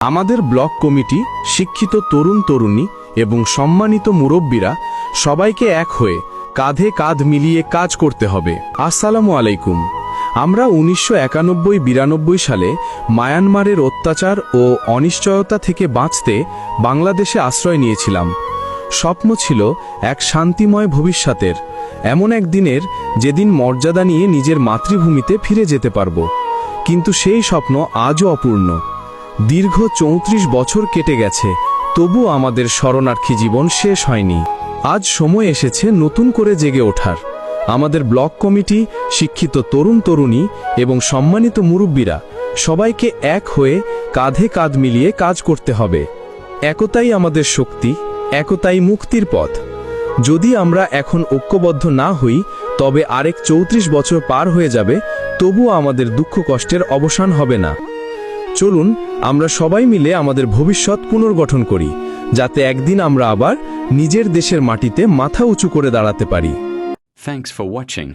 আমাদের block committee, শিক্ষিত তরুণ তরুণী এবং সম্মানিত মুরব্বীরা সবাইকে এক হয়ে কাঁধে কাঁধ মিলিয়ে কাজ করতে হবে। আসসালামু আলাইকুম। আমরা 1991-92 সালে মায়ানমারের অত্যাচার ও অনিশ্চয়তা থেকে বাঁচতে বাংলাদেশে আশ্রয় নিয়েছিলাম। স্বপ্ন ছিল এক শান্তিময় ভবিষ্যতের, এমন এক দিনের যেদিন মর্যাদা নিয়ে নিজের মাতৃভূমিতে ফিরে যেতে পারব। কিন্তু সেই স্বপ্ন আজও অপূর্ণ। দীর্ঘ 34 বছর কেটে গেছে, তবু আমাদের শরণার্থী জীবন শেষ হয়নি। আজ সময় এসেছে নতুন করে জেগে ওঠার। আমাদের ব্লক কমিটি, শিক্ষিত তরুণ তরুণী এবং সম্মানিত মুরব্বীরা সবাইকে এক হয়ে কাঁধে কাঁধ মিলিয়ে কাজ করতে হবে। একতাই আমাদের শক্তি, একতাই মুক্তির পথ। যদি আমরা এখন ঐক্যবদ্ধ না হই, তবে আরেক 34 বছর পার হয়ে যাবে, তবুও আমাদের দুঃখ কষ্টের অবসান হবে না। চলুন আমরা সবাই মিলে আমাদের ভবিষ্যৎ পুনর্গঠন করি, যাতে একদিন আমরা আবার নিজের দেশের মাটিতে মাথা উঁচু করে দাঁড়াতে পারি। Thanks for watching.